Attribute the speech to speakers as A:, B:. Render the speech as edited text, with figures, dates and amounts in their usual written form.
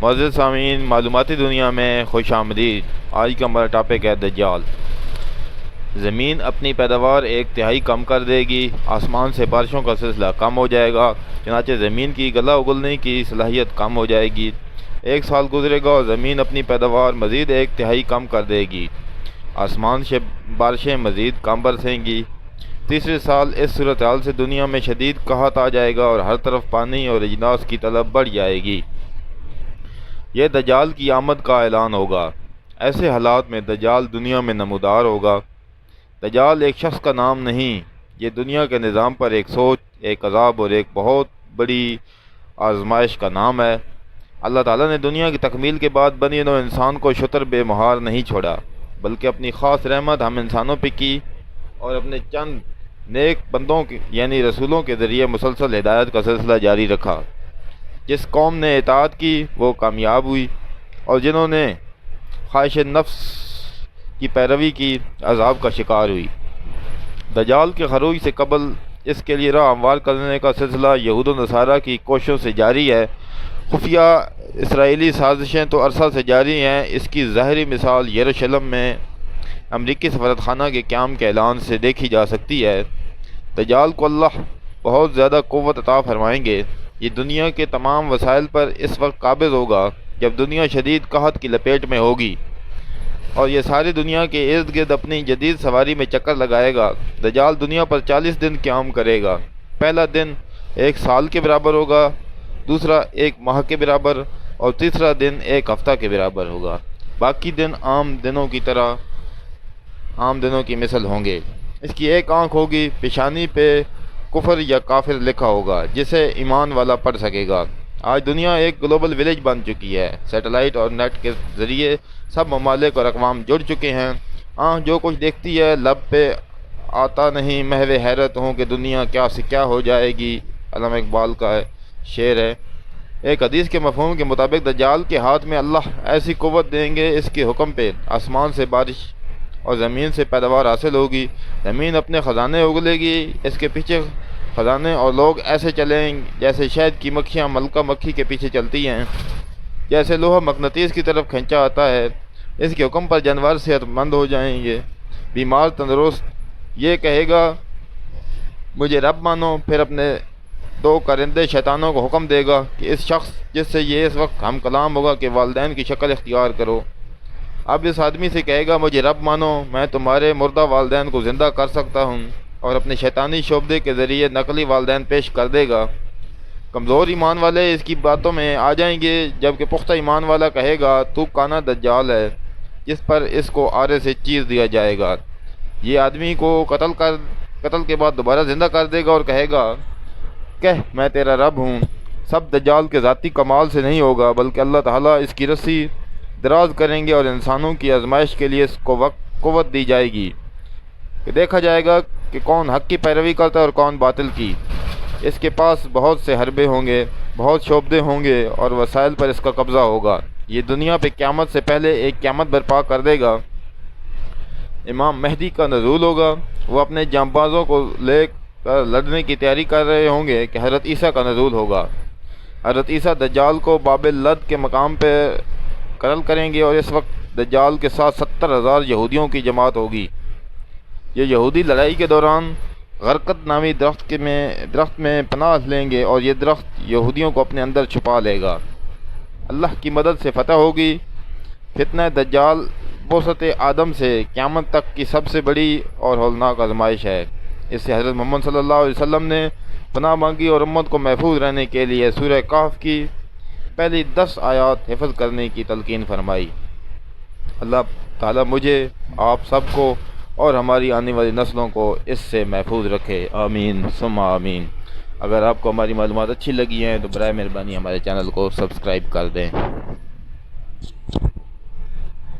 A: معزز سامعین، معلوماتی دنیا میں خوش آمدید۔ آج کا ہمارا ٹاپک ہے دجال۔ زمین اپنی پیداوار 1/3 کم کر دے گی، آسمان سے بارشوں کا سلسلہ کم ہو جائے گا، چنانچہ زمین کی گلا اگلنے کی صلاحیت کم ہو جائے گی۔ 1 سال گزرے گا اور زمین اپنی پیداوار مزید 1/3 کم کر دے گی، آسمان سے بارشیں مزید کم برسیں گی۔ تیسرے سال اس صورتحال سے دنیا میں شدید قحط آ جائے گا اور ہر طرف پانی اور اجناس کی طلب بڑھ جائے گی۔ یہ دجال کی آمد کا اعلان ہوگا۔ ایسے حالات میں دجال دنیا میں نمودار ہوگا۔ دجال ایک شخص کا نام نہیں، یہ دنیا کے نظام پر ایک سوچ، ایک عذاب اور ایک بہت بڑی آزمائش کا نام ہے۔ اللہ تعالیٰ نے دنیا کی تکمیل کے بعد بنی نوع انسان کو شتر بے مہار نہیں چھوڑا، بلکہ اپنی خاص رحمت ہم انسانوں پہ کی اور اپنے چند نیک بندوں یعنی رسولوں کے ذریعے مسلسل ہدایت کا سلسلہ جاری رکھا۔ جس قوم نے اطاعت کی وہ کامیاب ہوئی، اور جنہوں نے خواہش نفس کی پیروی کی عذاب کا شکار ہوئی۔ دجال کے خروج سے قبل اس کے لیے راہ ہموار کرنے کا سلسلہ یہود و نصارہ کی کوششوں سے جاری ہے۔ خفیہ اسرائیلی سازشیں تو عرصہ سے جاری ہیں۔ اس کی ظاہری مثال یروشلم میں امریکی سفارتخانہ کے قیام کے اعلان سے دیکھی جا سکتی ہے۔ دجال کو اللہ بہت زیادہ قوت عطا فرمائیں گے۔ یہ دنیا کے تمام وسائل پر اس وقت قابض ہوگا جب دنیا شدید قحط کی لپیٹ میں ہوگی، اور یہ ساری دنیا کے ارد گرد اپنی جدید سواری میں چکر لگائے گا۔ دجال دنیا پر 40 دن قیام کرے گا۔ پہلا دن 1 سال کے برابر ہوگا، دوسرا 1 ماہ کے برابر، اور تیسرا دن 1 ہفتہ کے برابر ہوگا۔ باقی دن عام دنوں کی مثل ہوں گے۔ اس کی ایک آنکھ ہوگی، پیشانی پہ کفر یا کافر لکھا ہوگا، جسے ایمان والا پڑھ سکے گا۔ آج دنیا ایک گلوبل ولیج بن چکی ہے۔ سیٹلائٹ اور نیٹ کے ذریعے سب ممالک اور اقوام جڑ چکے ہیں۔ آنکھ جو کچھ دیکھتی ہے لب پہ آتا نہیں، محو حیرت ہوں کہ دنیا کیا سے کیا ہو جائے گی۔ علامہ اقبال کا شعر ہے۔ ایک حدیث کے مفہوم کے مطابق دجال کے ہاتھ میں اللہ ایسی قوت دیں گے، اس کے حکم پہ آسمان سے بارش اور زمین سے پیداوار حاصل ہوگی، زمین اپنے خزانے اگلے گی، اس کے پیچھے خزانے، اور لوگ ایسے چلیں جیسے شہد کی مکھیاں ملکہ مکھی کے پیچھے چلتی ہیں، جیسے لوہا مقناطیس کی طرف کھینچا آتا ہے۔ اس کے حکم پر جانور صحت مند ہو جائیں گے، بیمار تندرست۔ یہ کہے گا مجھے رب مانو، پھر اپنے 2 کارندے شیطانوں کو حکم دے گا کہ اس شخص جس سے یہ اس وقت ہم کلام ہوگا کہ والدین کی شکل اختیار کرو۔ اب اس آدمی سے کہے گا مجھے رب مانو، میں تمہارے مردہ والدین کو زندہ کر سکتا ہوں، اور اپنے شیطانی شعبدے کے ذریعے نقلی والدین پیش کر دے گا۔ کمزور ایمان والے اس کی باتوں میں آ جائیں گے، جبکہ پختہ ایمان والا کہے گا تو کانا دجال ہے، جس پر اس کو آرے سے چیر دیا جائے گا۔ یہ آدمی کو قتل کے بعد دوبارہ زندہ کر دے گا اور کہے گا کہہ میں تیرا رب ہوں۔ سب دجال کے ذاتی کمال سے نہیں ہوگا، بلکہ اللہ تعالیٰ اس کی رسی دراز کریں گے اور انسانوں کی آزمائش کے لیے اس کو قوت دی جائے گی کہ دیکھا جائے گا کہ کون حق کی پیروی کرتا ہے اور کون باطل کی۔ اس کے پاس بہت سے حربے ہوں گے، بہت شعبدے ہوں گے، اور وسائل پر اس کا قبضہ ہوگا۔ یہ دنیا پہ قیامت سے پہلے ایک قیامت برپا کر دے گا۔ امام مہدی کا نزول ہوگا۔ وہ اپنے جانبازوں کو لے کر لڑنے کی تیاری کر رہے ہوں گے کہ حضرت عیسیٰ کا نزول ہوگا۔ حضرت عیسیٰ دجال کو باب لد کے مقام پہ قتل کریں گے، اور اس وقت دجال کے ساتھ 70,000 یہودیوں کی جماعت ہوگی۔ یہ یہودی لڑائی کے دوران غرقد نامی درخت میں پناہ لیں گے، اور یہ درخت یہودیوں کو اپنے اندر چھپا لے گا۔ اللہ کی مدد سے فتح ہوگی۔ فتنہ دجال بعثت آدم سے قیامت تک کی سب سے بڑی اور ہولناک آزمائش ہے۔ اس سے حضرت محمد صلی اللہ علیہ وسلم نے پناہ مانگی اور امت کو محفوظ رہنے کے لیے سورہ کہف کی پہلی 10 آیات حفظ کرنے کی تلقین فرمائی۔ اللہ تعالیٰ مجھے، آپ سب کو اور ہماری آنے والی نسلوں کو اس سے محفوظ رکھے، آمین ثم آمین۔ اگر آپ کو ہماری معلومات اچھی لگی ہیں تو برائے مہربانی ہمارے چینل کو سبسکرائب کر دیں۔